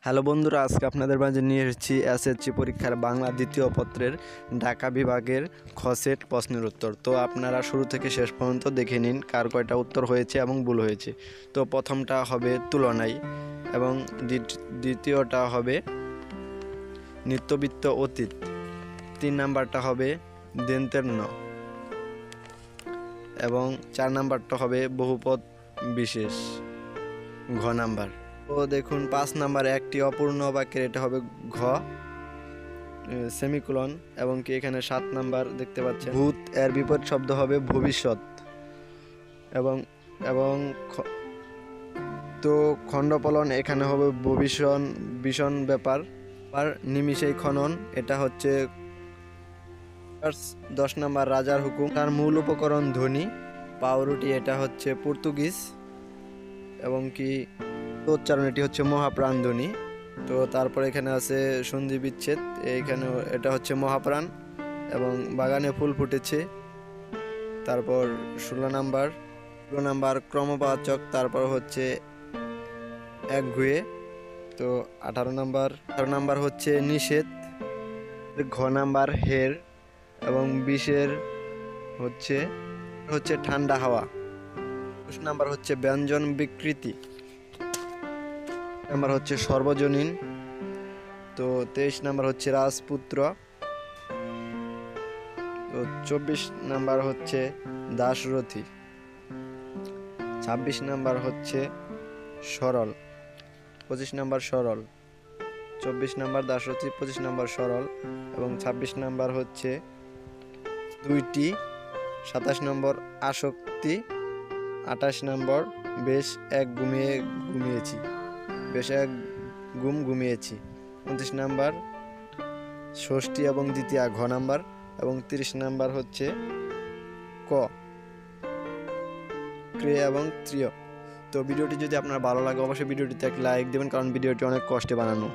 Hello বন্ধুরা, আজকে আপনাদের মাঝে নিয়ে এসেছি এসএসসি পরীক্ষার বাংলা দ্বিতীয় পত্রের ঢাকা বিভাগের খ সেট প্রশ্নের উত্তর। তো আপনারা শুরু থেকে শেষ পর্যন্ত দেখে নিন কার কয়টা উত্তর হয়েছে এবং ভুল হয়েছে। তো প্রথমটা হবে তুলনায় এবং দ্বিতীয়টা হবে নিত্যবৃত্ত অতীত, 3 নাম্বারটা হবে দন্তের ন এবং 4 নাম্বারটা হবে বহুপদ বিশেষ ঘ নাম্বার। তো দেখুন 5 নাম্বার একটি অপূর্ণ বাক্যের, এটা হবে ঘ সেমিকোলন এবং কি এখানে 7 নাম্বার দেখতে পাচ্ছেন ভূত এর বিপরীত শব্দ হবে ভবিষ্যৎ এবং এবং তো খণ্ডপলন এখানে হবে ভীষণ ব্যাপার। আর নিমিষেই খনন এটা হচ্ছে 10 নাম্বার রাজার হুকুম। তার মূল উপকরণ ধ্বনি। পাউরুটি এটা হচ্ছে পর্তুগিজ এবং কি উচ্চারণ এটি হচ্ছে মহাপ্রাণ ধ্বনি। তো তারপর এখানে আছে সন্ধি বিচ্ছেদ, এইখানে এটা হচ্ছে মহাপ্রাণ এবং বাগানে ফুল ফুটেছে। তারপর 16 নাম্বার ক্রমবাচক, তারপর হচ্ছে একগুয়ে। তো 18 নাম্বার হচ্ছে নিষেধ, ঘ নাম্বার হের এবং 20 হচ্ছে ঠান্ডা হাওয়া। 21 নাম্বার হচ্ছে ব্যঞ্জন বিকৃতি, নাম্বার হচ্ছে সর্বজনীন। তো 23 নাম্বার হচ্ছে রাজপুত্র। তো 24 নাম্বার হচ্ছে দাশরথী। 26 নাম্বার হচ্ছে সরল, 25 নাম্বার সরল। 24 নাম্বার দাশরথী, 25 নাম্বার সরল এবং 26 নাম্বার হচ্ছে দুইটি। 27 নম্বর আসক্তি। 28 নম্বর বেশ এক ঘুমিয়েছি। 29 নাম্বার ষষ্ঠী এবং দ্বিতীয়া ঘ নাম্বার এবং 30 নাম্বার হচ্ছে ক ক্রিয়া এবং ত্রিয়। তো ভিডিওটি যদি আপনার ভালো লাগে অবশ্যই ভিডিওটিতে এক লাইক দেবেন, কারণ ভিডিওটি অনেক কষ্টে বানানো।